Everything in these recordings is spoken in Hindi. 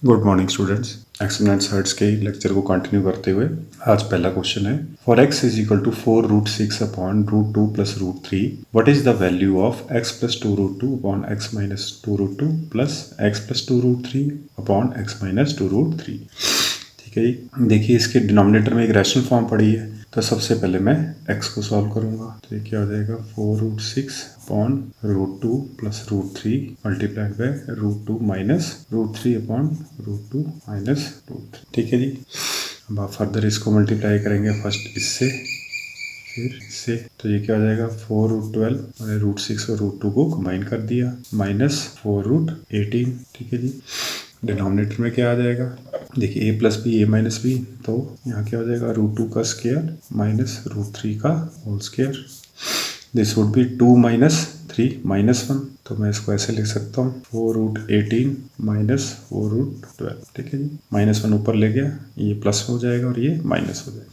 Good morning students. Exponents surds के लेक्चर को कंटिन्यू करते हुए आज पहला क्वेश्चन है, for x is equal to 4√6 upon √2 plus √3 what is the value of x plus 2√2 upon x minus 2√2 plus x plus 2√3 upon x minus 2√3। ठीक है जी। देखिए इसके डिनोमिनेटर में एक रैशनल फॉर्म पड़ी है, तो सबसे पहले मैं x को सॉल्व करूंगा। तो ये क्या हो जाएगा, 4√6 upon √2 plus √3 multiplied by √2 minus √3 upon √2 minus √3। ठीक है जी। अब आप फर्दर इसको मल्टीप्लाई करेंगे, फर्स्ट इससे फिर इससे, तो ये क्या हो जाएगा 4√12 मैंने √6 और √2 को कंबाइन कर दिया माइनस 4√18। ठीक है जी। डिनोमिनेटर में क्या आ जाएगा, देखिए a plus B A minus B, तो यहाँ क्या हो जाएगा √2 का स्क्वायर माइनस √3 का whole square. This would be 2 minus 3 minus 1, तो मैं इसको ऐसे लिख सकता हूँ 4√18 माइनस 4√12। ठीक है जी। माइनस 1 ऊपर ले गया, ये प्लस हो जाएगा और ये माइनस हो जाएगा।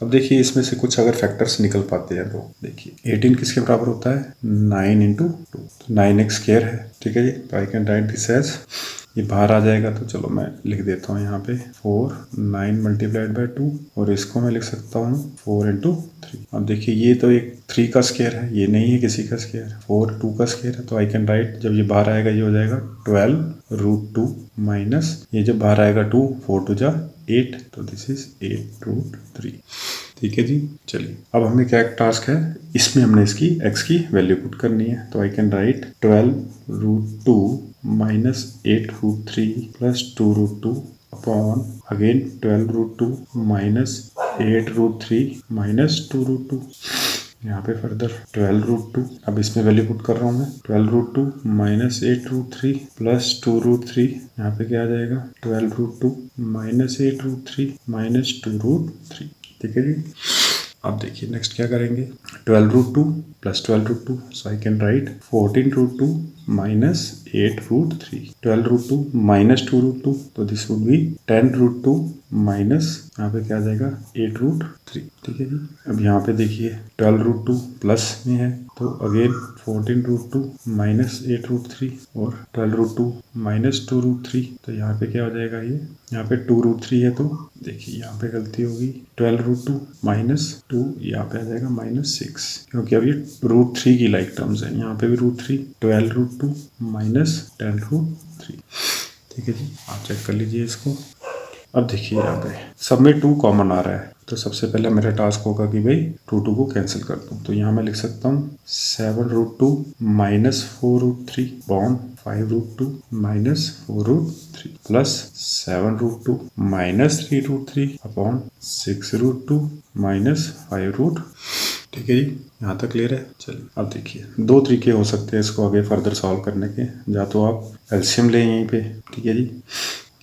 अब देखिए इसमें से कुछ अगर फैक्टर्स निकल पाते हैं तो देखिए 18 किसके बराबर होता है, 9 इंटू 2, तो 9x स्क्वायर है। ठीक है जी। तो I can write this as, ये बाहर आ जाएगा तो चलो मैं लिख देता हूँ यहाँ पे 4 9 मल्टीप्लाइड बाय 2, और इसको मैं लिख सकता हूँ 4 इंटू 3। अब देखिए ये तो एक 3 का स्क्वायर है, ये नहीं है किसी का स्क्वायर, 4 2 का स्क्वायर है, तो आई कैन राइट, जब ये बाहर आएगा ये हो जाएगा 12√2 माइनस ये जब बाहर आएगा 2, 4 2 जा 8, तो दिस इज 8√3। ठीक है जी। चलिए अब हमें क्या टास्क है, इसमें हमने इसकी x की वैल्यू पुट करनी है, तो I can right 12√2 minus 8√3 plus 2√2 upon again 12√2 minus 8√3 minus 2√2। यहाँ पे फर्दर 12√2, अब इसमें वैल्यू पुट कर रहा हूँ मैं, 12√2 माइनस 8√3 प्लस 2√3, यहाँ पे क्या आ जाएगा 12√2 माइनस 8√3 माइनस 2√3। ठीक है जी। अब देखिए नेक्स्ट क्या करेंगे, 12√2 plus 12√2, so I can right 14√2 minus 8√3, 12√2 minus 2√2, तो दिस वुड बी 10√2 माइनस यहाँ पे क्या आ जाएगा 8√3। ठीक है जी। अब यहाँ पे देखिए 12√2 प्लस में है, तो अगेन 14√2 माइनस 8√3 और 12√2 माइनस 2√3, तो यहाँ पे क्या हो जाएगा, ये यहाँ पे 2√3 है, तो देखिए यहाँ पे गलती होगी 12√2 माइनस 2, यहाँ पे आ जाएगा माइनस 6, क्योंकि अब ये √3 की लाइक टर्म्स है, यहाँ पे भी √3, 12√2 माइनस 10√3। ठीक है जी। आप चेक कर लीजिए इसको। अब देखिए यहाँ पे सब में 2 कॉमन आ रहा है, तो सबसे पहले मेरा टास्क होगा कि भाई 2 को कैंसिल कर दूँ, तो यहाँ मैं लिख सकता हूँ 7√2 minus 4√3 bond 5√2 minus 4√3 plus 7√2 minus 3√3 upon 6√2 minus 5√। ठीक है जी। यहाँ तक क्लियर है। चलिए अब देखिए 2 तरीके हो सकते हैं इसको आगे फर्दर सॉल्व करने के, या तो आप एलसीएम लें यहीं पे, ठीक है जी,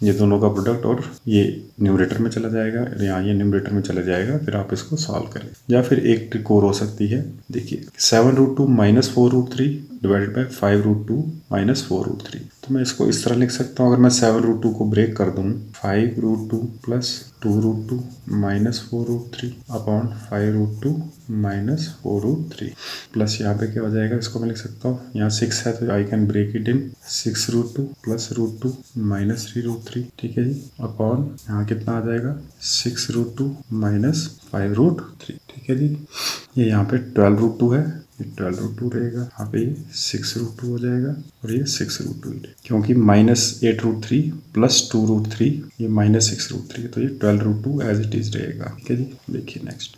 ये दोनों का प्रोडक्ट और ये न्यूमरेटर में चला जाएगा, यहाँ ये न्यूमरेटर में चला जाएगा, फिर आप इसको सॉल्व करें। या फिर एक ट्रिक और हो सकती है, देखिए 7√2 माइनस 4√3 डिवाइडेड बाय 5√2 माइनस 4√3, तो मैं इसको इस तरह लिख सकता हूँ, अगर मैं 7√2 को ब्रेक कर दूँ 5√2 plus 2√2 minus 4√3 upon 5√2 minus 4√3 plus यहाँ पे क्या हो जाएगा, इसको मैं लिख सकता हूँ, यहाँ 6 है तो I can break it in 6√2 plus √2 minus 3√3। ठीक है जी। अपॉन यहाँ कितना आ जाएगा 6√2 माइनस 5√3। ठीक है जी। ये यहाँ पे 12√2 है, ये 12√2 रहेगा, यहाँ पे ये 6√2 हो जाएगा और ये 6√2, क्योंकि माइनस 8√3 प्लस 2√3 ये माइनस 6√3 है, तो ये 12√2 एज इट इज रहेगा। ठीक है जी। देखिए नेक्स्ट,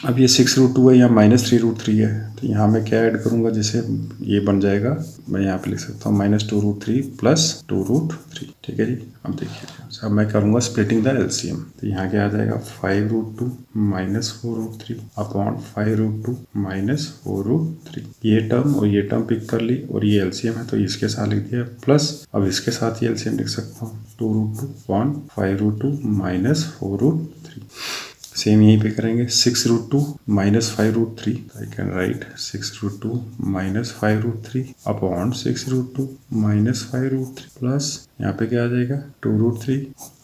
अब ये 6√2 है, यहाँ माइनस 3√3 है, तो यहाँ मैं क्या ऐड करूँगा, जैसे ये बन जाएगा, मैं यहाँ पे लिख सकता हूँ माइनस 2√3 प्लस 2√3। ठीक है जी। अब देखिए अब मैं करूँगा स्प्लिटिंग द एलसीएम, तो यहाँ क्या आ जाएगा 5√2 माइनस 4√3 अपॉन 5√2 माइनस 4√3, ये टर्म और ये टर्म पिक कर ली, और ये एलसीएम है तो इसके साथ लिख दिया प्लस, अब इसके साथ ये एलसीएम लिख सकता हूँ 2√2 अपॉन 5√2 माइनस 4√3। सेम यहीं पे करेंगे 6√2 minus 5√3, I can right 6√2 minus 5√3 upon 6√2 minus 5√3 plus यहाँ पे क्या आ जाएगा 2√3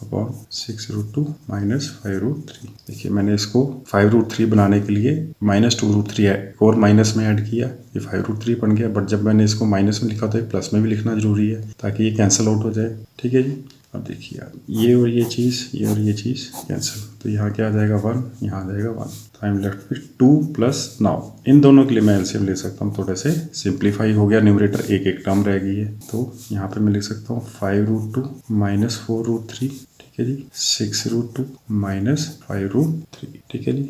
अपॉन 6√2 माइनस 5√3। देखिए मैंने इसको 5√3 बनाने के लिए माइनस 2√3 और माइनस में ऐड किया, ये 5√3 बन गया, बट जब मैंने इसको माइनस में लिखा तो प्लस में भी लिखना जरूरी है ताकि ये कैंसिल आउट हो जाए। ठीक है जी। अब देखिए आप, ये और ये चीज़ कैंसिल, तो यहाँ क्या आ जाएगा 1, यहाँ आ जाएगा 1, तो I am left with 2 plus. Now in दोनों के लिए मैं एलसीएम ले सकता हूँ, थोड़े से सिंप्लीफाई हो गया, न्यूमरेटर एक एक टर्म रह गई है, तो यहाँ पे मैं लिख सकता हूँ 5√2 माइनस 4√3, ठीक है जी, 6√2 माइनस 5√3, ठीक है जी।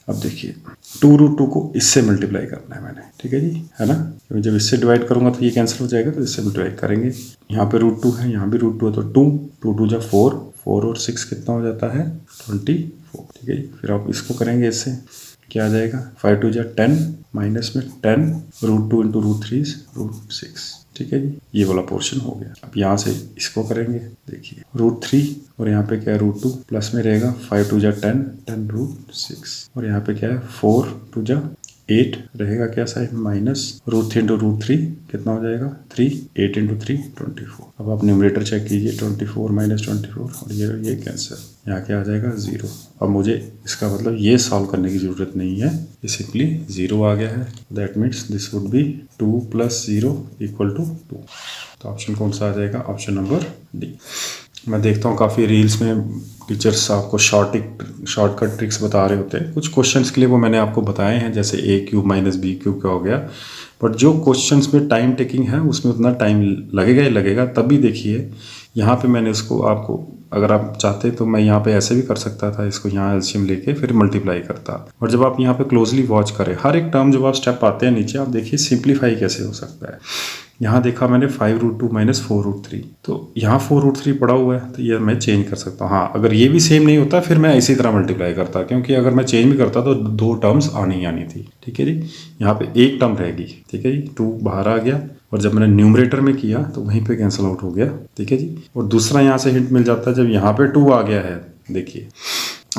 अब देखिए 2√2 को इससे मल्टीप्लाई करना है मैंने, ठीक है जी, है ना, क्योंकि जब इससे डिवाइड करूंगा तो ये कैंसिल हो जाएगा, तो इससे मल्टीप्लाई करेंगे। यहाँ पे √2 है, यहाँ भी √2 है, तो 2 जा 4, 4 और 6 कितना हो जाता है 24, ठीक है जी। फिर आप इसको करेंगे, इससे क्या आ जाएगा 5 जा 10, माइनस में 10, √2 इंटू √3 √6, ठीक है जी, ये वाला पोर्शन हो गया। अब यहाँ से इसको करेंगे, देखिए √3 और यहाँ पे क्या है √2, प्लस में रहेगा 5 जा 10, 10√6 और यहाँ पे क्या है 4 2 जा 8 रहेगा क्या साइड माइनस √3 इंटू √3 कितना हो जाएगा 3, 8 इंटू 3 24। अब आप न्यूमरेटर चेक कीजिए 24 माइनस 24 और ये कैंसिल, यहाँ क्या आ जाएगा 0। अब मुझे इसका मतलब ये सॉल्व करने की ज़रूरत नहीं है, ये सिंपली 0 आ गया है, that means this would be 2 + 0 = 2। तो ऑप्शन कौन सा आ जाएगा, ऑप्शन नंबर डी। मैं देखता हूँ काफ़ी रील्स में टीचर्स आपको शॉर्टकट ट्रिक्स बता रहे होते हैं, कुछ क्वेश्चंस के लिए वो मैंने आपको बताए हैं, जैसे a³ माइनस b³ का हो गया, बट जो क्वेश्चंस में टाइम टेकिंग है उसमें उतना टाइम लगेगा ही लगेगा। तभी देखिए यहाँ पे मैंने उसको आपको, अगर आप चाहते तो मैं यहाँ पे ऐसे भी कर सकता था, इसको यहाँ एलसीएम लेके फिर मल्टीप्लाई करता, और जब आप यहाँ पे क्लोजली वॉच करें हर एक टर्म, जब आप स्टेप आते हैं नीचे, आप देखिए सिंप्लीफाई कैसे हो सकता है। यहाँ देखा मैंने 5√2 माइनस 4√3, तो यहाँ 4√3 पड़ा हुआ है, तो ये मैं चेंज कर सकता हूँ। हाँ, अगर ये भी सेम नहीं होता फिर मैं इसी तरह मल्टीप्लाई करता, क्योंकि अगर मैं चेंज भी करता तो 2 टर्म्स आनी ही आनी थी, ठीक है जी। यहाँ पे एक टर्म रहेगी, ठीक है जी, 2 बाहर आ गया, और जब मैंने न्यूमरेटर में किया तो वहीं पे कैंसिल आउट हो गया, ठीक है जी। और दूसरा यहाँ से हिंट मिल जाता है, जब यहाँ पे 2 आ गया है, देखिए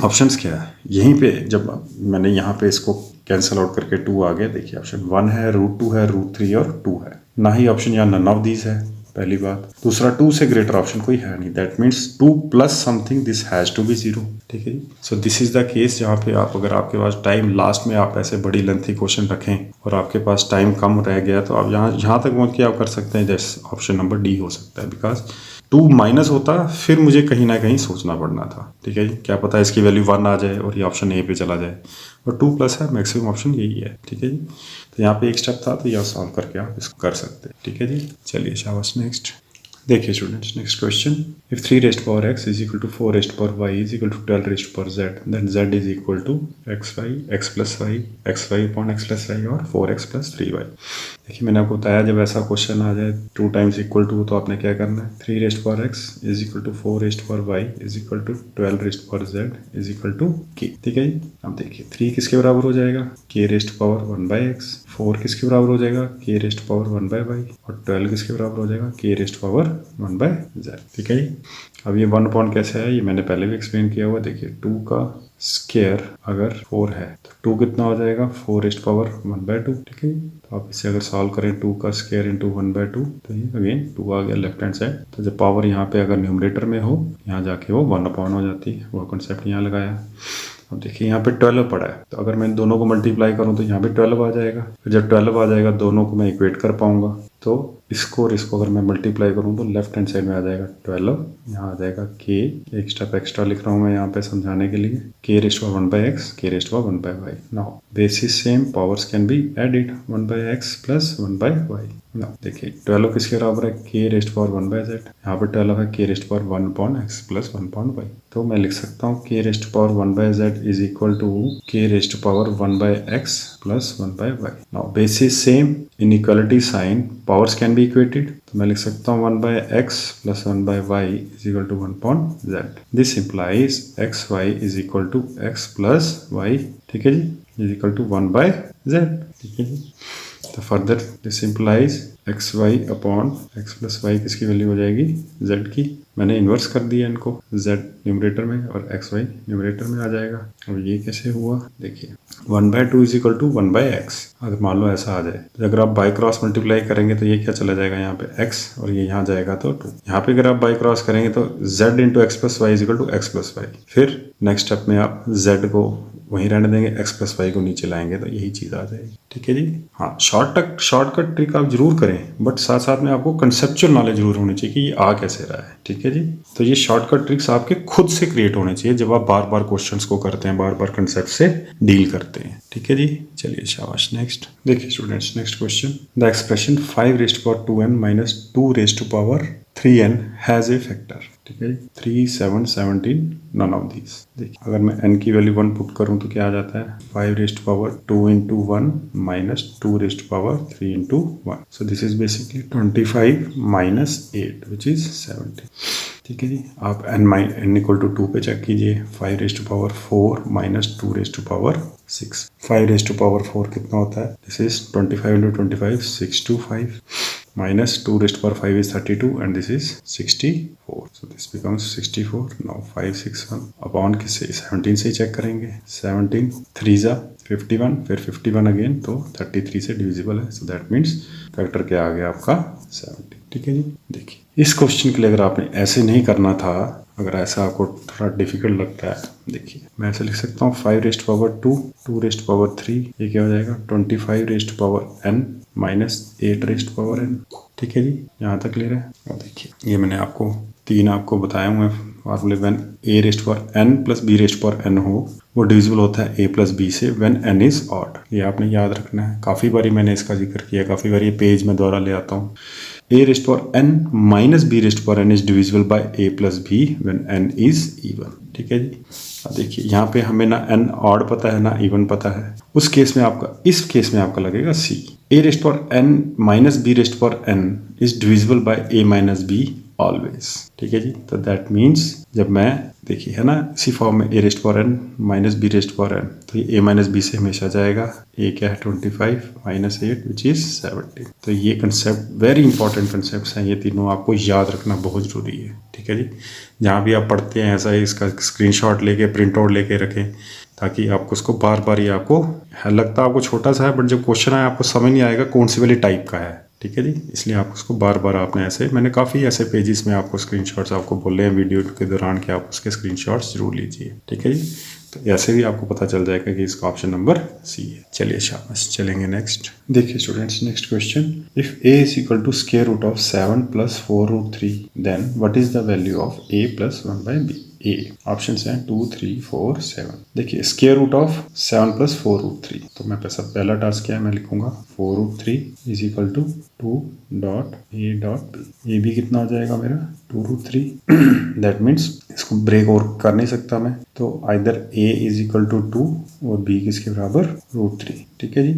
ऑप्शंस क्या है, यहीं पे जब मैंने यहाँ पे इसको कैंसिल आउट करके 2 आ गया, देखिए ऑप्शन 1 है, √2 है, √3 और 2 है, ना ही ऑप्शन यहाँ नन ऑफ दीज है, पहली बात। दूसरा 2 से ग्रेटर ऑप्शन कोई है नहीं, that means 2 plus something, this has to be 0, ठीक है जी। So this is the case जहाँ पे आप, अगर आपके पास टाइम लास्ट में आप ऐसे बड़ी लेंथी क्वेश्चन रखें और आपके पास टाइम कम रह गया, तो आप यहाँ तक पहुँच के आप कर सकते हैं, जैसे ऑप्शन नंबर डी हो सकता है, बिकॉज 2 माइनस होता फिर मुझे कहीं ना कहीं सोचना पड़ना था, ठीक है जी, क्या पता इसकी वैल्यू 1 आ जाए और ये ऑप्शन ए पे चला जाए, और 2 प्लस है, मैक्सिमम ऑप्शन यही है, ठीक है जी। तो यहाँ पे एक स्टेप था, तो यह सॉल्व करके आप इसको कर सकते हैं, ठीक है जी। चलिए शाबाश, नेक्स्ट देखिए students, next question, if 3⁻x is equal to 4⁻y is equal to 12⁻z, then z is equal to xy, x plus y, xy upon x plus y और 4x प्लस 3y। देखिए मैंने आपको बताया, जब ऐसा क्वेश्चन आ जाए 2 टाइम्स इक्वल टू, तो आपने क्या करना है, 3⁻x is equal to 4⁻y is equal to 12⁻z is equal to k, ठीक है जी। अब देखिए 3 किसके बराबर हो जाएगा, k⁻1/x, 4 किसके बराबर हो जाएगा, k⁻1/y, और 12 किसके बराबर हो जाएगा, k⁻1/z, ठीक है जी। अब ये 1 अपॉन कैसे है, ये मैंने पहले भी एक्सप्लेन किया हुआ। देखिए 2 का स्क्वायर अगर 4 है तो 2 कितना हो जाएगा, 4⁻1/2, ठीक है। तो आप इसे अगर सॉल्व करें 2 का स्क्वायर इंटू 1/2, तो ये अगेन 2 आ गया लेफ्ट हैंड साइड। तो जब पावर यहाँ पे अगर न्यूमरेटर में हो, यहाँ जाके वो 1 अपॉन हो जाती है, वो कॉन्सेप्ट यहाँ लगाया। अब देखिए यहाँ पे 12 पड़ा है, तो अगर मैं दोनों को मल्टीप्लाई करूँ तो यहाँ पे 12 आ जाएगा। फिर जब 12 आ जाएगा, दोनों को मैं इक्वेट कर पाऊंगा, तो इसको और इसको अगर मैं मल्टीप्लाई करूँ तो लेफ्ट हैंड साइड में आ जाएगा 12, यहाँ आ जाएगा k, एक स्टेप एक्स्ट्रा लिख रहा हूँ मैं यहाँ पे समझाने के लिए, k⁻1/x, k⁻1/y। Now bases same, powers can be added, 1/x plus 1/y। Now देखिए 12 किसके बराबर है, k⁻1/z, यहाँ पे 12 है k⁻1/x प्लस 1/y। तो मैं लिख सकता हूँ k⁻1/z is equal to k⁻1/x plus 1/y। Now bases same, inequality sign, powers can be equated, तो मैं लिख सकता हूँ 1/x plus 1/y is equal to 1/z। This implies xy is equal to x plus y, ठीक है जी, इज इक्वल टू 1/z, ठीक है जी। तो further this implies xy upon x plus y किसकी वैल्यू हो जाएगी, z की। मैंने इन्वर्स कर दिया इनको, z न्यूमरेटर में और xy न्यूमरेटर में आ जाएगा। और ये कैसे हुआ, देखिए 1/2 इज इक्वल टू 1/x। अगर मान लो ऐसा आ जाए, तो अगर आप बाई क्रॉस मल्टीप्लाई करेंगे तो ये क्या चला जाएगा यहाँ पे x, और ये यहाँ जाएगा तो 2। यहाँ पे अगर आप बाई क्रॉस करेंगे तो z into x plus y is equal to x plus y. फिर नेक्स्ट स्टेप में आप z को वहीं रहने देंगे, x प्लस वाई को नीचे लाएंगे, तो यही चीज़ आ जाएगी, ठीक है जी। हाँ, शॉर्टकट ट्रिक आप जरूर करें, पढ़े, बट साथ साथ में आपको कंसेप्चुअल नॉलेज जरूर होनी चाहिए कि ये आ कैसे रहा है। ठीक है जी, तो ये शॉर्टकट ट्रिक्स आपके खुद से क्रिएट होने चाहिए जब आप बार बार क्वेश्चंस को करते हैं, बार बार कंसेप्ट से डील करते हैं। ठीक है जी, चलिए शाबाश। नेक्स्ट देखिए students, next question, the expression 5⁻²n - 2⁻³ has a factor. ठीक है, 3, 7, 17, नन ऑफ दीज। देखिए अगर मैं n की वैल्यू 1 पुट करूं तो क्या आ जाता है, 5⁻² × 1 - 2⁻³ × 1। सो this is basically 25 - 8 which is 70। ठीक है जी, आप n = 2 पे चेक कीजिए, 5⁻4 - 2⁻6। 5⁻4 कितना होता है, this is 25 × 25, 625 minus 2⁻5 is 32 and this is 64. So this becomes 64. Now 5, 6, 1 upon किससे 17 से चेक करेंगे, 17 3 जा 51, फिर 51 अगेन, तो 33 से डिविजिबल है। सो दैट मीन्स फैक्टर क्या आ गया आपका 70। ठीक है जी, देखिए इस क्वेश्चन के लिए अगर आपने ऐसे नहीं करना था, अगर ऐसा आपको थोड़ा डिफिकल्ट लगता है, देखिए मैं ऐसे लिख सकता हूँ 5⁻2 2⁻3, ये क्या हो जाएगा 25⁻n - 8⁻n। ठीक है जी, यहाँ तक क्लियर है। और देखिए ये मैंने आपको 3 आपको बताए हुए फार्मूले, व्हेन a⁻n + b⁻n हो वो डिविजिबल होता है a + b से व्हेन n इज ऑड। ये आपने याद रखना है, काफ़ी बारी मैंने इसका जिक्र किया, काफ़ी बारी ये पेज में दोबारा ले आता हूँ। a⁻n - b⁻n is divisible by a + b when n is even. ठीक है जी, अब देखिए यहाँ पे हमें ना n ऑड पता है ना इवन पता है, उस केस में आपका, इस केस में आपका लगेगा c। a⁻n - b⁻n is divisible by a - b always. ठीक है जी, तो दैट मीन्स जब मैं, देखिए है ना इसी फॉर्म में a⁻n - b⁻n, तो ये a - b से हमेशा जाएगा, a क्या है 25 - 8 विच इज 70। तो ये कंसेप्ट वेरी इंपॉर्टेंट कंसेप्ट हैं, ये तीनों आपको याद रखना बहुत जरूरी है। ठीक है जी, जहाँ भी आप पढ़ते हैं ऐसा ही इसका स्क्रीनशॉट लेके प्रिंट आउट लेके रखें, ताकि आपको उसको बार बार, ये आपको लगता है आपको छोटा सा है, बट जब क्वेश्चन आए आपको समझ नहीं आएगा कौन सी वाली टाइप का है। ठीक है जी, इसलिए आप उसको बार बार आपने ऐसे, मैंने काफ़ी ऐसे पेजेस में आपको स्क्रीनशॉट्स आपको बोले हैं वीडियो के दौरान कि आप उसके स्क्रीनशॉट्स जरूर लीजिए। ठीक है जी, तो ऐसे भी आपको पता चल जाएगा कि इसका ऑप्शन नंबर सी है। चलिए शाबाश, चलेंगे नेक्स्ट। देखिए students, next question, if a = √7 + 4√3 then what is the value of a + 1/b। ए ऑप्शन हैं 2, 3, 4, 7। देखिए √7 + 4√3, तो मैं पहला टास्क क्या है, मैं लिखूंगा 4√3 = 2.a.b। ये भी कितना हो जाएगा मेरा 2√3। दैट मीन्स इसको ब्रेक और कर नहीं सकता मैं, तो आइदर a = 2 और b किसके बराबर √3। ठीक है जी,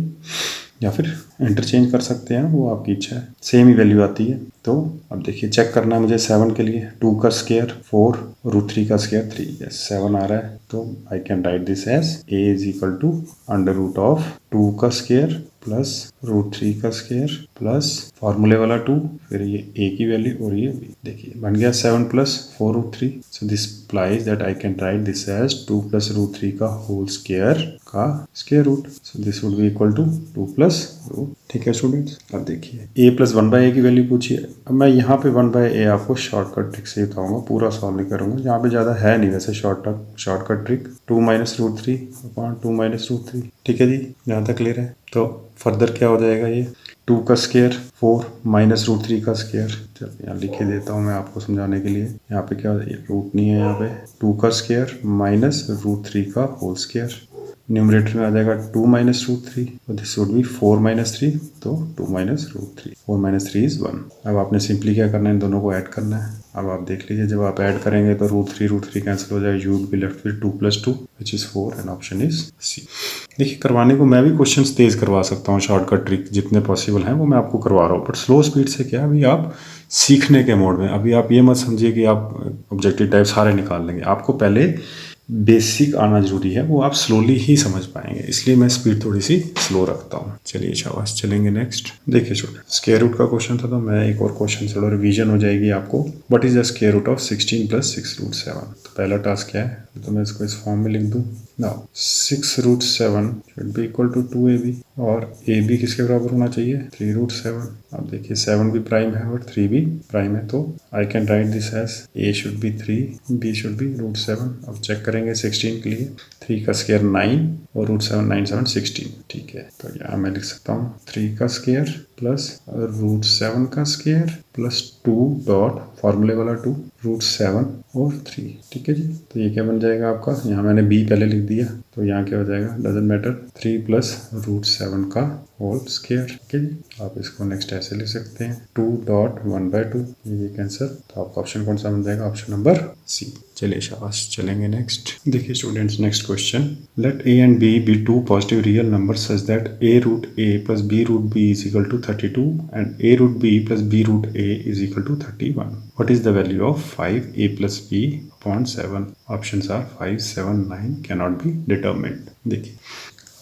या फिर इंटरचेंज कर सकते हैं, वो आपकी इच्छा है, सेम ही वैल्यू आती है। तो अब देखिए चेक करना है मुझे 7 के लिए, 2 का स्क्वायर 4, √3 का स्क्वायर 3, यस 7 आ रहा है, तो I can write this as a = √2 का स्क्वायर प्लस √3 का स्क्वायर प्लस फार्मूले वाला 2, फिर ये a की वैल्यू और ये b। देखिए बन गया 7 + 4√3। So this implies that I can write this as 2 + √3 का होल स्क्वायर का square root. So this would be equal to 2 + √। ठीक है स्टूडेंट्स, अब देखिए a + 1/a की वैल्यू पूछिए। अब मैं यहाँ पे 1/a आपको शॉर्टकट ट्रिक से बताऊंगा, पूरा सॉल्व नहीं करूंगा, यहाँ पे ज़्यादा है नहीं वैसे शॉर्टकट ट्रिक। 2 - √3/2 - √3। ठीक है जी, यहाँ तक क्लियर है। तो फर्दर क्या हो जाएगा, ये 2 का स्क्वायर 4 - √3 का स्क्वायर। चलिए यहाँ लिख देता हूँ मैं आपको समझाने के लिए। यहाँ पे क्या रूट नहीं है, यहाँ पे 2 का स्क्वायर माइनस √3 का होल स्क्वायर। न्यूमरेटर में आ जाएगा 2 - √3, तो दिस वुड बी 4 - 3, तो 2 - √3। 4 - 3 इज 1। अब आपने सिंपली क्या करना है, इन दोनों को ऐड करना है। अब आप देख लीजिए जब आप ऐड करेंगे तो √3 कैंसिल हो जाएगा, you will be left with 2 + 2 which is 4 and option is C. देखिए करवाने को मैं भी क्वेश्चंस तेज करवा सकता हूँ, शॉर्टकट ट्रिक जितने पॉसिबल हैं वो मैं आपको करवा रहा हूँ, बट स्लो स्पीड से क्या, अभी आप सीखने के मोड में। अभी आप ये मत समझिए कि आप ऑब्जेक्टिव टाइप सारे निकाल लेंगे, आपको पहले बेसिक आना जरूरी है, वो आप स्लोली ही समझ पाएंगे, इसलिए मैं स्पीड थोड़ी सी स्लो रखता हूँ। चलिए शाबाश, चलेंगे नेक्स्ट। देखिए स्टूडेंट, स्क्वायर रूट का क्वेश्चन था, तो मैं एक और क्वेश्चन चलो रिवीजन हो जाएगी आपको। What is the square root of 16 + 6√7। तो पहला टास्क क्या है, तो मैं इसको इस फॉर्म में लिख दूँ, now 6√7 should be equal to 2ab और ab किसके बराबर होना चाहिए 3√7। अब देखिए 7 भी प्राइम है और 3 भी प्राइम है, तो I can write this as a should be 3, b should be √7। अब चेक करेंगे 16 के लिए, 3 का स्क्वायर 9 और √7 9 7 16, ठीक है। तो यहाँ मैं लिख सकता हूँ 3 का स्क्वायर प्लस √7 का स्क्वायर प्लस 2 डॉट फॉर्मूले वाला 2 √7 और 3, ठीक है जी। तो ये क्या बन जाएगा आपका, यहाँ मैंने b पहले लिख दिया तो यहाँ क्या हो जाएगा, डजंट मैटर, 3 प्लस √7 का होल स्क्वायर, ठीक है जी। आप इसको नेक्स्ट ऐसे लिख सकते हैं 2 डॉट 1/2, ये कैंसर। तो आपका ऑप्शन कौन सा बन जाएगा, ऑप्शन नंबर सी। चलिए शाबाश, चलेंगे नेक्स्ट। देखिए students, next question, let a and b be two positive real number such that a√a plus b√b is equal to 32 and a√b plus b√a is equal to 31। What is the value of 5a plus b upon 7? Options are 5, 7, 9 can not be determined. देखिए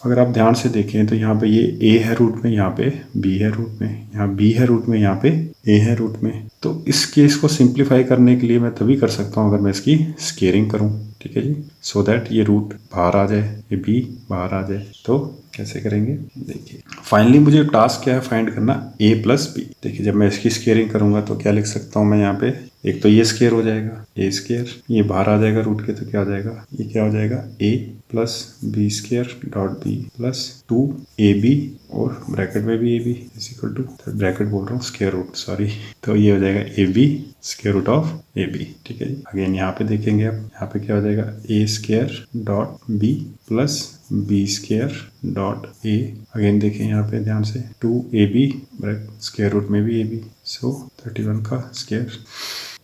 अगर आप ध्यान से देखें तो यहाँ पे ये a है रूट में, यहाँ पे b है रूट में, यहाँ b है रूट में, यहाँ पे a है रूट में। तो इस केस को सिंप्लीफाई करने के लिए मैं तभी कर सकता हूँ अगर मैं इसकी स्केयरिंग करूँ, ठीक है जी, सो दैट ये रूट बाहर आ जाए, ये b बाहर आ जाए। तो कैसे करेंगे, देखिए फाइनली मुझे टास्क क्या है, फाइंड करना a प्लस b। देखिए जब मैं इसकी स्केयरिंग करूंगा तो क्या लिख सकता हूँ मैं यहाँ पे, एक तो ये स्केयर हो जाएगा a स्केयर, ये बाहर आ जाएगा रूट के, तो क्या हो जाएगा, ये क्या हो जाएगा a plus b square dot b plus 2ab और ब्रैकेट में भी ab is equal to, bracket बोल रहा हूँ स्केयर रूट, सॉरी। तो ये हो जाएगा ab square root of ab, ठीक है जी। अगेन यहाँ पे देखेंगे, अब यहाँ पे क्या हो जाएगा, a square dot b plus b square dot a। Again देखें यहाँ पे ध्यान से 2ab स्केयर रूट में भी ab, सो 31 का स्केयर।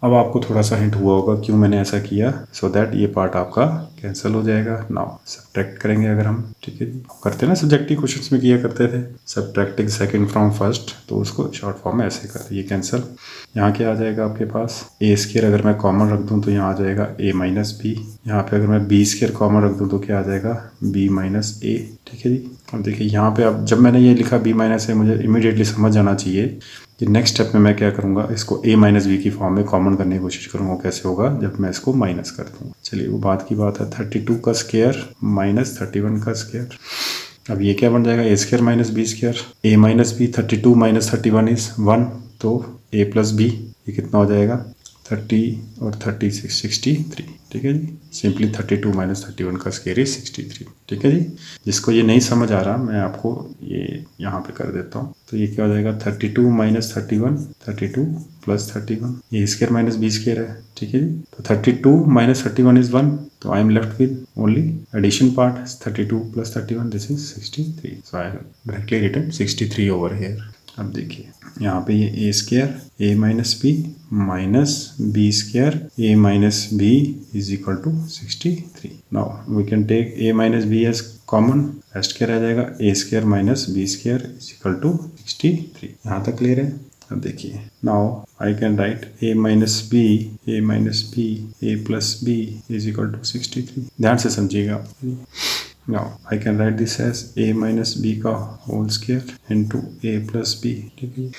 अब आपको थोड़ा सा हिंट हुआ होगा क्यों मैंने ऐसा किया, सो दैट ये पार्ट आपका कैंसिल हो जाएगा। नाउ सब्ट्रैक्ट करेंगे अगर हम, ठीक है जी, करते ना सब्जेक्टिव क्वेश्चंस में किया करते थे, सब्ट्रैक्टिंग सेकंड फ्रॉम फर्स्ट, तो उसको शॉर्ट फॉर्म में ऐसे करते, ये कैंसिल। यहाँ क्या आ जाएगा आपके पास, a स्केयर अगर मैं कॉमन रख दूँ तो यहाँ आ जाएगा a माइनस बी, यहाँ पे अगर मैं b स्केयर कॉमन रख दूँ तो क्या आ जाएगा b माइनस a, ठीक है जी। अब देखिए यहाँ पे, अब जब मैंने ये लिखा b माइनस a, मुझे इमीडिएटली समझ जाना चाहिए कि नेक्स्ट स्टेप में मैं क्या करूंगा, इसको a माइनस बी की फॉर्म में कॉमन करने की कोशिश करूंगा। कैसे होगा, जब मैं इसको माइनस कर दूंगा। चलिए वो बात की बात है, 32 का स्क्वायर माइनस 31 का स्क्वायर। अब ये क्या बन जाएगा, a square minus b square, a minus b, 32 minus 31 is 1, तो a प्लस बी, ये कितना हो जाएगा 30 और 36 63, ठीक है जी। सिंपली 32 माइनस 31 का स्क्वायर इज 63, ठीक है जी। जिसको ये नहीं समझ आ रहा मैं आपको ये यहाँ पे कर देता हूँ। तो ये क्या हो जाएगा, 32 माइनस 31, 32 प्लस 31, ये स्क्वायर माइनस बी स्क्वायर है, ठीक है जी। तो 32 माइनस 31 इज 1, तो I am left with only addition part, 32 plus 31 this is 63, so I directly written 63 over here. अब देखिए यहाँ पे ये a square a minus b minus b square a minus b is equal to 63। Now we can take a minus b as common, rest क्या रह जाएगा, a square minus b square is equal to 63। यहाँ तक क्लियर है। अब देखिए now I can write a minus b a plus b is equal to 63। ध्यान से समझिएगा। Now I can write this as a minus b का whole square into a plus b, ठीक है,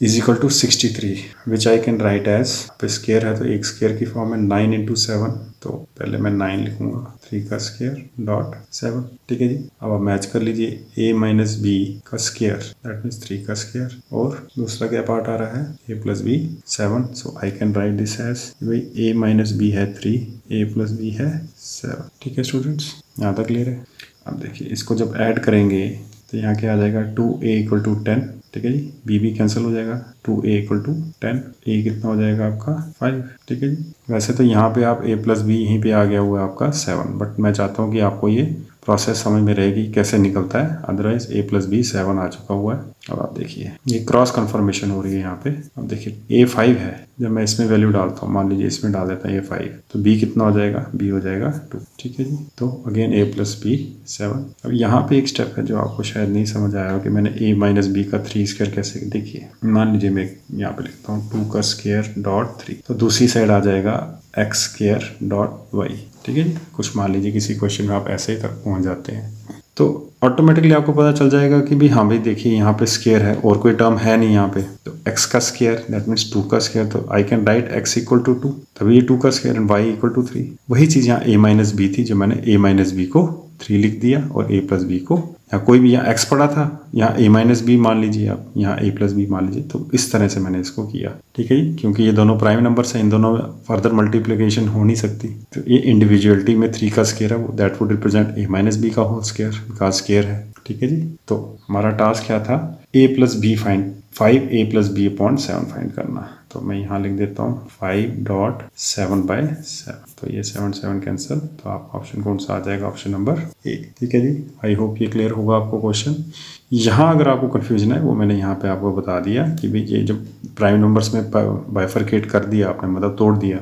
is equal to 63, which I can write as, अब स्क्वायर है तो एक स्क्वायर की फॉर्म में 9 into 7, तो पहले मैं 9 लिखूंगा, 3 का स्क्वायर डॉट 7, ठीक है जी। अब आप मैच कर लीजिए a माइनस बी का स्क्वायर दैट मीन्स 3 का स्क्वायर, और दूसरा क्या पार्ट आ रहा है a plus b 7, so I can write this as, भाई a माइनस बी है 3, a प्लस बी है 7, ठीक है स्टूडेंट्स, यहाँ तक क्लियर है। अब देखिए इसको जब ऐड करेंगे तो यहाँ क्या आ जाएगा, 2a इक्वल टू 10, ठीक है जी, b भी कैंसिल हो जाएगा, 2a इक्वल टू 10, a कितना हो जाएगा आपका 5, ठीक है जी। वैसे तो यहाँ पे आप a प्लस बी यहीं पे आ गया हुआ है आपका 7, बट मैं चाहता हूँ कि आपको ये प्रोसेस समझ में रहेगी कैसे निकलता है, अदरवाइज a प्लस बी 7 आ चुका हुआ है। अब आप देखिए ये क्रॉस कन्फर्मेशन हो रही है यहाँ पे। अब देखिए a 5 है, जब मैं इसमें वैल्यू डालता हूँ, मान लीजिए इसमें डाल देता है a 5, तो b कितना हो जाएगा, b हो जाएगा 2, ठीक है जी। तो अगेन a प्लस बी 7। अब यहाँ पे एक स्टेप है जो आपको शायद नहीं समझ आया हो कि मैंने a माइनस बी का 3 स्क्वायर कैसे, देखिए मान लीजिए मैं यहाँ पे लिखता हूँ 2 का स्क्वायर डॉट 3, तो दूसरी साइड आ जाएगा x स्क्वायर डॉट y, ठीक है जी। कुछ मान लीजिए किसी क्वेश्चन में आप ऐसे ही तक पहुँच जाते हैं, तो ऑटोमेटिकली आपको पता चल जाएगा कि भी हाँ भाई देखिए यहाँ पे स्केयर है और कोई टर्म है नहीं यहाँ पे, तो x का स्केयर दैट मीन्स 2 का स्केयर, तो I can write x equal to 2, तभी ये 2 का square and y equal to 3। वही चीज़ यहाँ a माइनस बी थी जो मैंने a माइनस बी को 3 लिख दिया और a प्लस बी को, या कोई भी यहाँ x पड़ा था यहाँ a माइनस बी मान लीजिए आप, यहाँ a प्लस बी मान लीजिए, तो इस तरह से मैंने इसको किया। ठीक है जी, क्योंकि ये दोनों प्राइम नंबर्स हैं, इन दोनों में फर्दर मल्टीप्लिकेशन हो नहीं सकती, तो ये इंडिविजुअलिटी में 3 का स्केयर है, that would represent a minus b का होल स्केयर का स्केयर है। ठीक है जी, तो हमारा टास्क क्या था, a plus b find 5a plus b upon 7 find करना। तो मैं यहाँ लिख देता हूँ 5.7/7, तो ये 7 कैंसिल, तो आप ऑप्शन कौन सा आ जाएगा, ऑप्शन नंबर ए। ठीक है जी, आई होप ये क्लियर होगा आपको क्वेश्चन। यहाँ अगर आपको कन्फ्यूजन है वो मैंने यहाँ पे आपको बता दिया कि भाई ये जब प्राइम नंबर्स में बाइफरकेट कर दिया आपने, मतलब तोड़ दिया,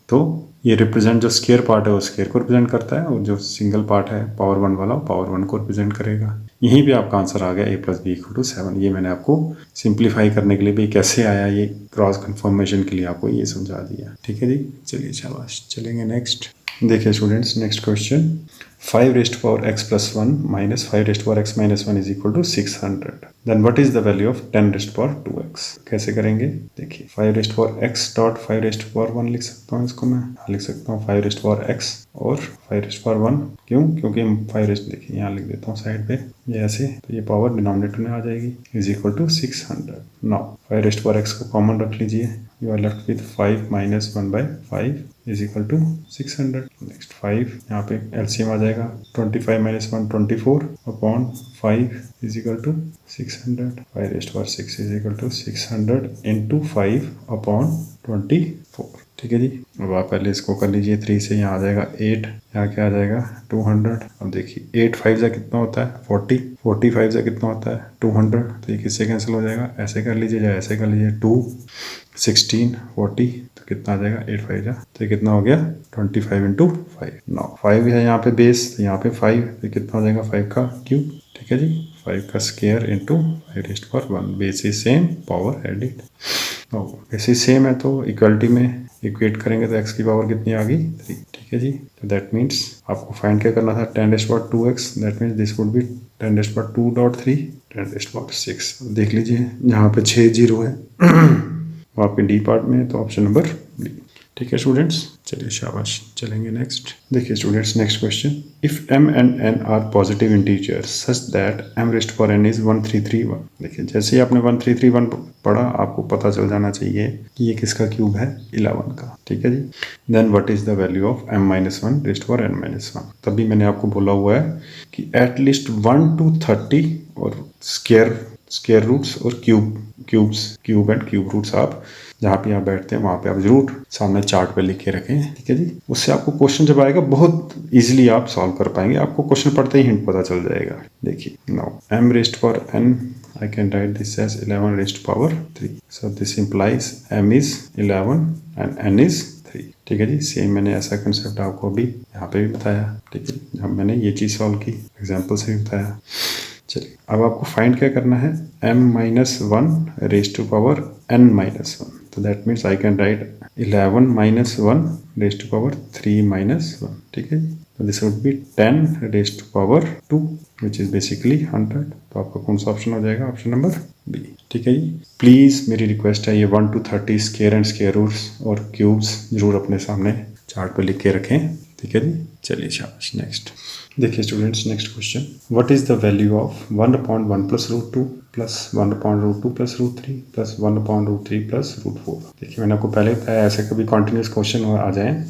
तो ये रिप्रेजेंट जो स्केयर पार्ट है वो स्केयर को रिप्रेजेंट करता है, और जो सिंगल पार्ट है पावर 1 वाला पावर 1 को रिप्रेजेंट करेगा। यहीं पे आपका आंसर आ गया a plus b equal to 7। ये मैंने आपको सिंप्लीफाई करने के लिए भी कैसे आया, ये क्रॉस कन्फर्मेशन के लिए आपको ये समझा दिया। ठीक है जी, चलिए शाबाश, चलेंगे नेक्स्ट। देखिए students, next question, 5 raised to power x plus 1 minus 5 raised to power x minus 1 is equal to 600. Then what is the value of 10 raised to power 2x? कैसे करेंगे, देखिए 5 raised to power x dot 5 raised to power 1 लिख सकता हूँ इसको मैं, लिख सकता हूँ 5 raised to power x और 5 raised to power 1, क्यों, क्योंकि 5 raised, देखिए यहाँ लिख देता हूँ साइड पे ये ऐसे, तो ये पावर डिनोमिनेटर में आ जाएगी, is equal to 600। Now 5 raised to power x को कॉमन रख लीजिए, you are left with 5 minus 1/5 is equal to 600। Next 5 यहाँ पे एलसीएम आ जाएगा, 25 minus 1 24 upon 5 is equal to 600। 5 raised to power 6 is equal to 600 into 5 upon 24। ठीक है जी, अब आप पहले इसको कर लीजिए, 3 से यहाँ आ जाएगा 8, यहाँ क्या आ जाएगा 200। अब देखिए 8 5 से कितना होता है 40, 45 से कितना होता है 200, तो ये किससे कैंसिल हो जाएगा, ऐसे कर लीजिए या ऐसे कर लीजिए, 2 16 40, तो कितना आ जाएगा 8 5 जा, तो कितना हो गया 25 इंटू 5। नौ 5 है यहाँ पे बेस, तो यहाँ पे 5, तो कितना हो जाएगा 5 का क्यूब। ठीक है जी, 5 का square into 5 raised to power 1, base is same power added. Basis same है तो इक्वलिटी में इक्वेट करेंगे तो x की पावर कितनी आ गई 3। ठीक है जी, तो दैट मीन्स आपको फाइंड क्या करना था 10 raised to power 2x, that means this would B 10 raised to power 2.3 10 raised to power 6। देख लीजिए यहाँ पे 6 जीरो है वो आपके डी पार्ट में है, तो ऑप्शन नंबर डी। ठीक है स्टूडेंट्स, चलिए शाबाश, चलेंगे नेक्स्ट। देखिए students, next question, if m and n are positive integers such that m raised to power n is 1331। देखिए जैसे ही आपने 1331 पढ़ा आपको पता चल जाना चाहिए कि ये किसका क्यूब है 11 का। ठीक है जी, then what is the value of m minus 1 raised to power n minus 1। तभी मैंने आपको बोला हुआ है कि एटलीस्ट 1 to 30 और स्क्वायर रूट्स और क्यूब एंड क्यूब रूट्स आप जहाँ पे आप बैठते हैं वहाँ पे आप जरूर सामने चार्ट पे लिख के रखें। ठीक है जी, उससे आपको क्वेश्चन जब आएगा बहुत इजीली आप सॉल्व कर पाएंगे, आपको क्वेश्चन पढ़ते ही हिंट पता चल जाएगा। देखिए now m raised to power n, I can write this as 11 raised to power 3, so this implies m is 11 and n is 3। ठीक है जी, सेम मैंने ऐसा कंसेप्ट आपको अभी यहाँ पे भी बताया। ठीक है, जब मैंने ये चीज़ सॉल्व की एग्जाम्पल से भी बताया। चलिए अब आपको फाइंड क्या करना है, m minus 1 raised to power n minus 1, तो that means I can right 11 minus 1 raised to power 3 minus 1। ठीक है जी, तो this would B 10 raised to power 2 which is basically 100। तो आपका कौन सा ऑप्शन हो जाएगा, ऑप्शन नंबर बी। ठीक है जी, प्लीज़ मेरी रिक्वेस्ट है ये 1 to 30 square and square roots और क्यूब्स जरूर अपने सामने चार्ट पर लिख के रखें। ठीक है जी, चलिए शाबाश, नेक्स्ट। देखिए students, next question, what is the value of 1/1 plus root 2 plus 1/√2 plus root 3 plus 1/√3 plus root 4। देखिए मैंने आपको पहले बताया ऐसे कभी कॉन्टिन्यूस क्वेश्चन आ जाए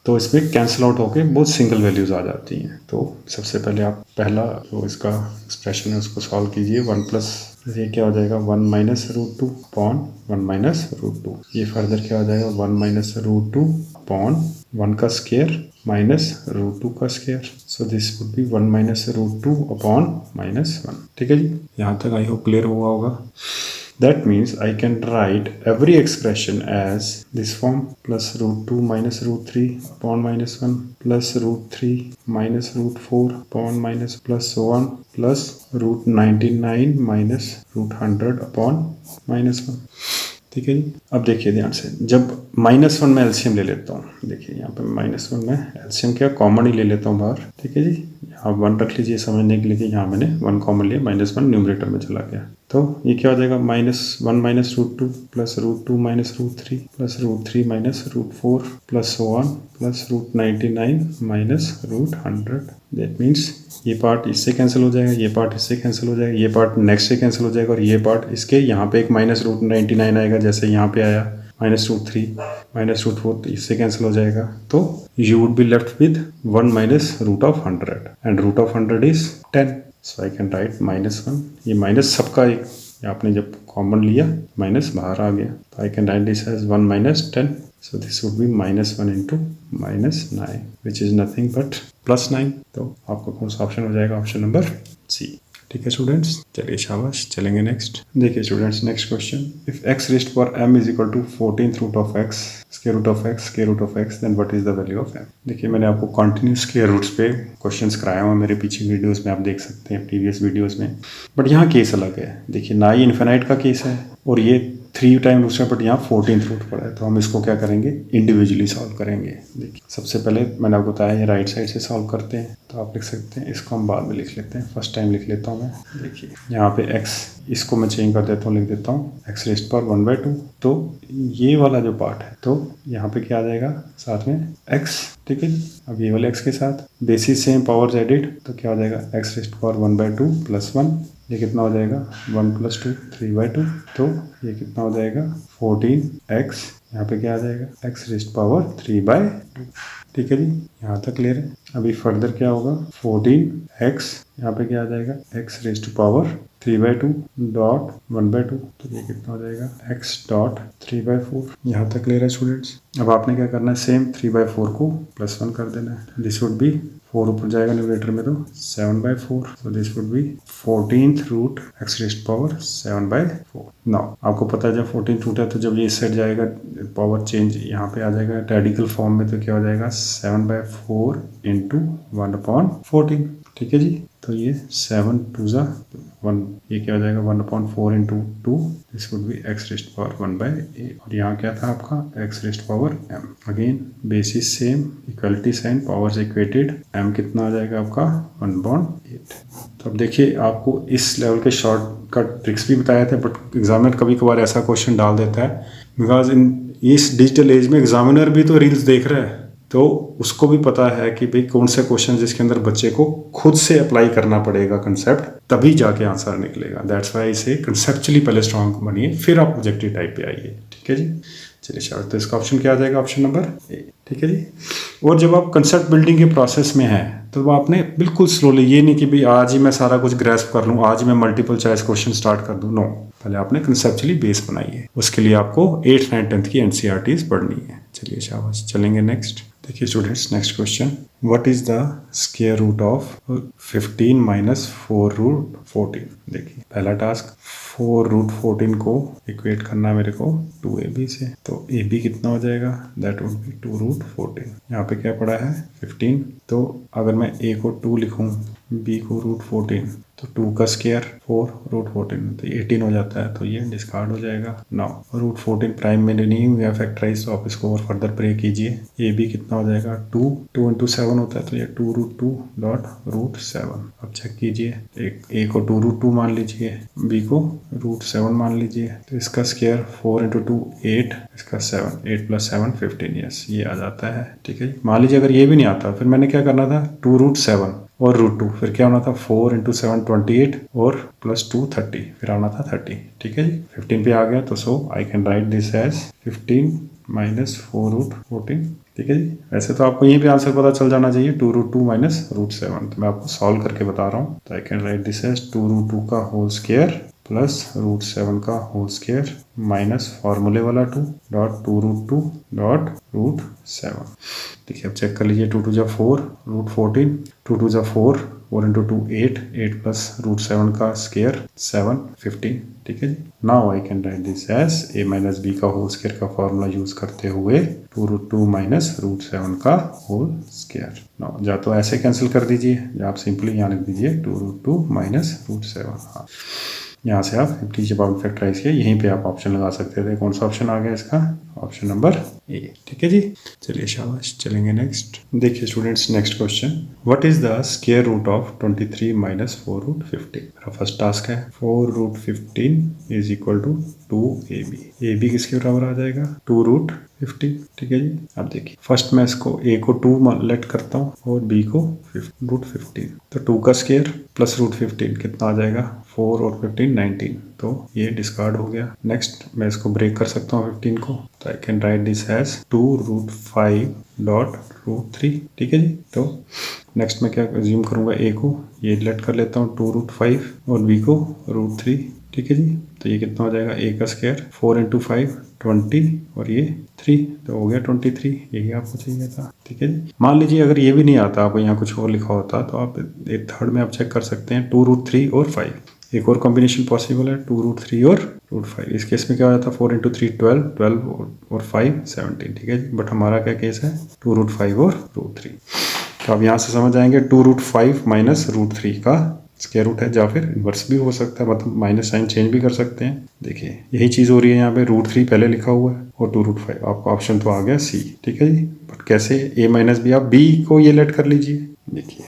तो इसमें कैंसिल आउट होकर बहुत सिंगल वैल्यूज आ जाती हैं। तो सबसे पहले आप पहला जो इसका एक्सप्रेशन है उसको सॉल्व कीजिए, 1 प्लस ये क्या हो जाएगा 1 minus root 2 upon 1 minus root 2। ये फर्दर क्या हो जाएगा 1 माइनस रूट 2 अपॉन 1 का स्क्वायर माइनस रूट 2 का square, so this would be 1 minus root 2 upon -1। ठीक है जी, यहाँ तक आई होप क्लियर हुआ होगा। That means I can write every expression as this form, plus root 2 minus root 3 upon -1 plus root 3 minus root 4 upon minus plus so on plus root 99 minus root 100 upon -1। ठीक है जी। अब देखिए ध्यान से, जब -1 में एलसीएम ले लेता हूँ, देखिए यहाँ पे -1 में एलसीएम क्या कॉमन ही ले लेता हूँ बाहर, ठीक है जी। यहाँ 1 रख लीजिए समझने के लिए कि यहाँ मैंने 1 कॉमन लिया, -1 न्यूमरेटर में चला गया, तो ये क्या हो जाएगा -1 minus √2 plus √2 minus √3 plus √3 minus √4 plus so on plus √99 minus √100। That means ये पार्ट इससे कैंसिल हो जाएगा, ये पार्ट इससे कैंसिल हो जाएगा, ये पार्ट नेक्स्ट से कैंसिल हो जाएगा, और ये पार्ट इसके यहाँ पे एक -√99 आएगा, जैसे यहाँ पे आया -√3 माइनस √4, इससे कैंसिल हो जाएगा, तो you would be left with 1 minus √100 and √100 is 10। So I can right -1, ये माइनस सबका एक, आपने जब कॉमन लिया माइनस बाहर आ गया, तो I can write this as 1 minus 10। So this would be -1 into -9 which is nothing but +9। तो आपका कौन सा ऑप्शन हो जाएगा? Option number C. ठीक है स्टूडेंट्स, चलिए शाबाश, चलेंगे नेक्स्ट। देखिए students, next question, if x raised power m is equal to 14th root of x square root of x square root of x, then what is the value of m। देखिए मैंने आपको कंटिन्यूस स्क्वायर रूट्स पे क्वेश्चंस कराया हुआ, मेरे पीछे वीडियोस में आप देख सकते हैं, प्रीवियस वीडियोस में, बट यहाँ केस अलग है। देखिए ना ये इन्फिनाइट का केस है और ये 3 टाइम रूट्स है, बट यहाँ 14th रूट पड़ा है, तो हम इसको क्या करेंगे? इंडिविजुअली सॉल्व करेंगे। देखिए सबसे पहले मैंने आपको बताया ये राइट साइड से सॉल्व करते हैं, तो आप लिख सकते हैं, इसको हम बाद में लिख लेते हैं, फर्स्ट टाइम लिख लेता हूँ मैं। देखिए यहाँ पे x, इसको मैं चेंज कर देता हूँ, लिख देता हूँ x रेज़्ड पावर 1/2, तो ये वाला जो पार्ट है, तो यहाँ पे क्या आ जाएगा साथ में x, ठीक है। अब ये वाले x के साथ बेसिस सेम पावर्स एडिड, तो क्या हो जाएगा? x रेज़्ड पावर 1/2 + 1, ये कितना हो जाएगा? 1 + 2 3/2, तो ये कितना हो जाएगा? 14x, यहाँ पे क्या आ जाएगा? x raised power 3/2। ठीक है जी, यहाँ तक क्लियर है। अभी फर्दर क्या होगा? 14x, यहाँ पे क्या आ जाएगा? x रेज़्ड पावर 3/2 डॉट 1/2, तो ये कितना हो जाएगा? x dot 3/4। यहाँ तक क्लियर है स्टूडेंट्स। अब आपने क्या करना है? सेम 3/4 को +1 कर देना है। दिस वुड बी 4 ऊपर जाएगा न्यूमरेटर में, तो 7/4, so this would be 14th root x raised power 7/4। Now आपको पता है जब 14th रूट है, तो जब ये इस साइड जाएगा पावर चेंज यहाँ पे आ जाएगा रेडिकल फॉर्म में, तो क्या हो जाएगा? 7/4 इंटू 1/14। ठीक है जी, तो ये 7 2 ज़ा 1, ये क्या हो जाएगा? 1/4 into 2, this would be x raised power 1/8, और यहाँ क्या था आपका? x raised power m। Again bases same, equality sign, powers equated, m कितना आ जाएगा आपका? 1/8। तो अब देखिए आपको इस लेवल के शॉर्टकट ट्रिक्स भी बताए थे, बट एग्जामिनर कभी कभार ऐसा क्वेश्चन डाल देता है, बिकॉज इस डिजिटल एज में एग्जामिनर भी तो रील्स देख रहा है, तो उसको भी पता है कि भाई कौन से क्वेश्चन जिसके अंदर बच्चे को खुद से अप्लाई करना पड़ेगा कंसेप्ट, तभी जाके आंसर निकलेगा। दैट्स वाई इसे कंसेप्चुअली पहले स्ट्रांग बनिए, फिर आप ऑब्जेक्टिव टाइप पे आइए। ठीक है जी, चलिए शायद, तो इसका ऑप्शन क्या आ जाएगा? Option number A. ठीक है जी। और जब आप कंसेप्ट बिल्डिंग के प्रोसेस में हैं, तो आपने बिल्कुल स्लोली, ये नहीं कि भाई आज ही मैं सारा कुछ ग्रैस्प कर लूँ, आज ही मैं मल्टीपल चॉइस क्वेश्चन स्टार्ट कर दूँ। नो, पहले आपने कंसेप्चुअली बेस बनाई है, उसके लिए आपको 8th 9th 10th की NCERTs पढ़नी है। चलिए शाबाश, चलेंगे नेक्स्ट। देखिए students, next question, what is the square root of 15 minus 4 root 14। देखिए पहला टास्क, 4 रूट 14 को इक्वेट करना है मेरे को 2ab से, तो ab कितना हो जाएगा? That would be 2 root 14। यहाँ पे क्या पड़ा है? 15, तो अगर मैं a को 2 लिखूँ, b को रूट 14, तो 2 का स्क्वायर 4 रूट 14, तो 18 हो जाता है, तो ये डिस्कार्ड हो जाएगा। नाउ रूट 14 प्राइम में नहीं हुआ फैक्टराइज, तो आप इसको और फर्दर प्रे कीजिए। ए बी कितना हो जाएगा? 2 इंटू 7 होता है, तो ये 2 रूट 2 डॉट रूट 7। अब चेक कीजिए, एक ए को 2 रूट 2 मान लीजिए, बी को रूट 7 मान लीजिए, तो इसका स्क्वायर 4 इंटू 2 8, इसका 7, 8 + 7 15, यस ये आ जाता है। ठीक है, मान लीजिए अगर ये भी नहीं आता, फिर मैंने क्या करना था? 2 रूट 7 और रूट 2, फिर क्या होना था? 4 इंटू 7 28 और +2 30, फिर आना था 30। ठीक है जी, 15 पे आ गया, तो so I can write this as 15 minus 4 root 14। ठीक है जी, वैसे तो आपको यहीं पे आंसर पता चल जाना चाहिए, 2 रूट 2 माइनस रूट 7, तो मैं आपको सॉल्व करके बता रहा हूँ। तो I can write this as 2 root 2 का होल स्क्वायर प्लस रूट 7 का होल स्क्वायर माइनस फॉर्मूले वाला 2 डॉट 2 रूट 2 डॉट रूट 7। देखिए अब चेक कर लीजिए, 2 2 जा 4 रूट 14, 2 2 जा 4, 4 इंटू 2 8, 8 प्लस रूट 7 का स्क्वायर 7 15। ठीक है जी, now I can write this as a minus b का होल स्क्वायर का फॉर्मूला यूज करते हुए 2 रूट 2 माइनस रूट 7 का होल स्क्वायर। नाउ या तो ऐसे कैंसिल कर दीजिए, या आप सिंपली यहाँ लिख दीजिए 2 रूट 2 माइनस रूट 7। हाँ, यहाँ से आप 50 जब आप फैक्टराइज किया यहीं पे आप ऑप्शन लगा सकते थे। कौन सा ऑप्शन आ गया इसका? Option number A. ठीक है जी, चलिए शाबाश। चलेंगे नेक्स्ट। देखिए students, next question, what is the square root of 23 minus 4 root 15? मेरा फर्स्ट टास्क है 4 root 15 is equal to 2ab। ab किसके बराबर आ जाएगा? 2 रूट 15। ठीक है जी, अब देखिए फर्स्ट मैं इसको a को 2 लेट करता हूँ और b को रूट 15। तो 2 का स्क्वायर प्लस रूट 15 कितना आ जाएगा? 4 और 15 19। तो ये डिस्कार्ड हो गया। नेक्स्ट मैं इसको ब्रेक कर सकता हूँ 15 को, तो I can write this as 2 root 5 dot root 3। ठीक है जी, तो नेक्स्ट मैं क्या अज्यूम करूंगा? a को ये लेट कर लेता हूँ 2 रूट 5 और b को रूट 3। ठीक है जी, तो ये कितना हो जाएगा? a का स्क्वायर 4 इंटू 5 20 और ये 3, तो हो गया 23। यही आपको चाहिए था। ठीक है जी, मान लीजिए अगर ये भी नहीं आता, आपको यहाँ कुछ और लिखा होता तो आप एक थर्ड में आप चेक कर सकते हैं 2 रूट 3 और 5। एक और कॉम्बिनेशन पॉसिबल है 2 रूट 3 और रूट 5। इस केस में क्या हो जाता है? 4 इंटू 3 12, 12 और 5 17। ठीक है जी, बट हमारा क्या केस है? 2 रूट 5 और रूट 3। तो अब यहाँ से समझ आएंगे 2 रूट 5 माइनस रूट 3 का स्क्वायर रूट है, या फिर इन्वर्स भी हो सकता है, मतलब माइनस साइन चेंज भी कर सकते हैं। देखिए यही चीज़ हो रही है यहाँ पे, रूट 3 पहले लिखा हुआ है और 2 रूट 5। आपका ऑप्शन तो आ गया सी। ठीक है जी, बट कैसे? a माइनस बी, आप b को ये लेट कर लीजिए। देखिए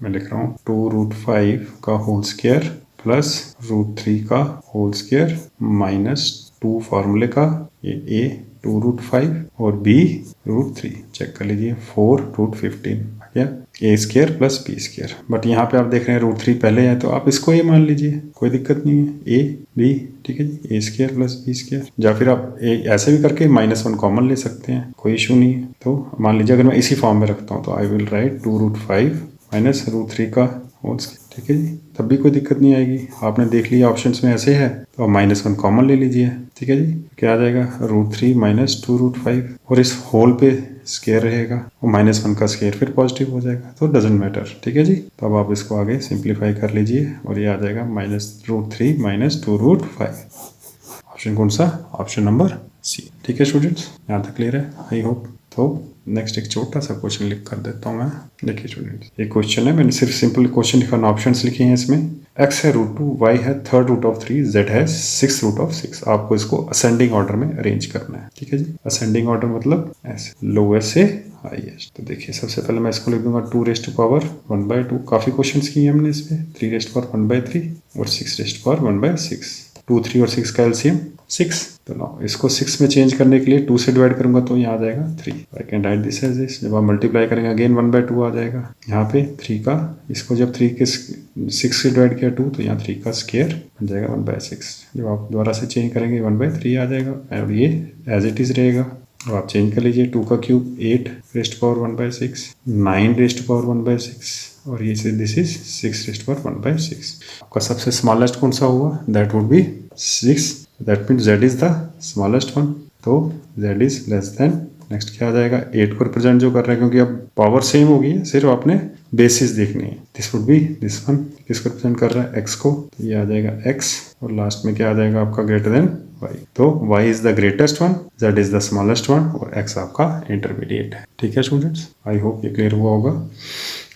मैं लिख रहा हूँ 2 रूट 5 का होल स्क्वायर प्लस रूट 3 का होल स्क्वायर माइनस 2 फार्मूले का, ये a 2 रूट 5 और b रूट 3। चेक कर लीजिए 4 रूट 15 या a square plus b square. But यहाँ पे आप देख रहे हैं रूट 3 पहले है, तो आप इसको a मान लीजिए, कोई दिक्कत नहीं है। a b, ठीक है जी, a square plus b square. या फिर आप ऐसे भी करके -1 कॉमन ले सकते हैं, कोई इशू नहीं है। तो मान लीजिए अगर मैं इसी फॉर्म में रखता हूँ तो I will write 2 root 5 minus root 3 का होल स्क्वायर। ठीक है जी, तब भी कोई दिक्कत नहीं आएगी। आपने देख लिया ऑप्शंस में ऐसे है, तो आप -1 कॉमन ले लीजिए। ठीक है जी, क्या आ जाएगा? रूट 3 माइनस 2 रूट 5 और इस होल पे स्क्वायर रहेगा और -1 का स्क्वायर फिर पॉजिटिव हो जाएगा, तो डजेंट मैटर। ठीक है जी, तो अब आप इसको आगे सिंप्लीफाई कर लीजिए और ये आ जाएगा -√3 माइनस 2 रूट 5। ऑप्शन कौन सा? Option number C. ठीक है स्टूडेंट्स, यहाँ तक क्लियर है आई होप। तो नेक्स्ट एक छोटा सा क्वेश्चन लिख कर देता हूँ मैं। देखिए स्टूडेंट्स, एक क्वेश्चन है, मैंने सिर्फ सिंपल क्वेश्चन लिखा, ऑप्शंस लिखे हैं इसमें। x है √2, y है 3rd रूट ऑफ 3, z है 6th रूट ऑफ 6। आपको इसको असेंडिंग ऑर्डर में अरेंज करना है। ठीक है जी, असेंडिंग ऑर्डर मतलब ऐसे लोएस्ट से हाईएस्ट। तो देखिए सबसे पहले मैं इसको लिख दूंगा 2 रेज़ टू पावर 1/2। काफ़ी क्वेश्चंस किए हमने इसमें। 3 रेज़ टू पावर 1/3 और 6 रेज़ टू पावर 1/6। 2, 3 और 6 का एलसीएम 6। तो ना इसको 6 में चेंज करने के लिए 2 से डिवाइड करूंगा तो यहाँ आ जाएगा 3। I can write this as this. जब आप मल्टीप्लाई करेंगे अगेन 1/2 आ जाएगा। यहाँ पे 3 का, इसको जब 3 के 6 से डिवाइड किया 2, तो यहाँ 3 का स्क्वायर बन जाएगा 1/6। जब आप दोबारा से चेंज करेंगे 1/3 आ जाएगा और ये एज इट इज़ रहेगा। अब आप चेंज कर लीजिए 2 का cube 8 raise to power 1/6, 9 raise to power 1/6 और ये this is 6 raise to power 1/6। आपका सबसे स्मॉलेस्ट कौन सा हुआ? That would be 6। That means z is the smallest one, तो z is less than. Next क्या आ जाएगा? 8 को रिप्रेजेंट जो कर रहे हैं, क्योंकि अब पावर सेम होगी है, सिर्फ आपने बेसिस देखनी है। This would B this one. किसको रिप्रेजेंट कर रहा है? x को, तो ये आ जाएगा x और लास्ट में क्या आ जाएगा आपका? Greater than y। तो y is the greatest one, z is the smallest one और x आपका इंटरमीडिएट है। ठीक है स्टूडेंट्स, आई होप ये क्लियर हुआ होगा।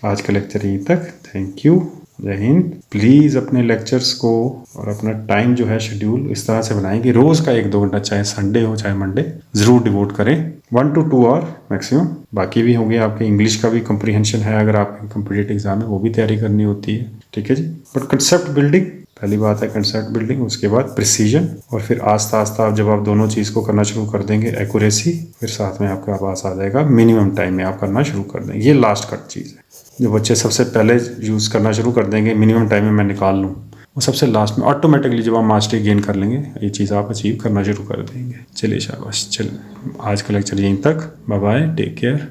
आज का लेक्चर यहीं तक। थैंक यू, जय हिंद। प्लीज़ अपने लेक्चर्स को और अपना टाइम जो है शेड्यूल इस तरह से बनाएं कि रोज़ का 1-2 घंटा, चाहे संडे हो चाहे मंडे, ज़रूर डिवोट करें। 1 to 2 आवर मैक्सिमम। बाकी भी होंगे आपके, इंग्लिश का भी कंप्रीहेंशन है, अगर आपके कॉम्पिटिटिव एग्जाम है वो भी तैयारी करनी होती है। ठीक है जी, बट कंसेप्ट बिल्डिंग पहली बात है, कंसेप्ट बिल्डिंग, उसके बाद प्रिसीजन, और फिर आस्ता आस्ता जब आप दोनों चीज़ को करना शुरू कर देंगे, एक्यूरेसी, फिर साथ में आपके पास आ जाएगा मिनिमम टाइम में आप करना शुरू कर देंगे। ये लास्ट कट चीज़ है जो बच्चे सबसे पहले यूज़ करना शुरू कर देंगे, मिनिमम टाइम में मैं निकाल लूँ, वो सबसे लास्ट में ऑटोमेटिकली जब आप मास्टरी गेन कर लेंगे ये चीज़ आप अचीव करना शुरू कर देंगे। चलिए शाबाश। चलिए आज का लेक्चर यहीं तक। Bye bye, take care.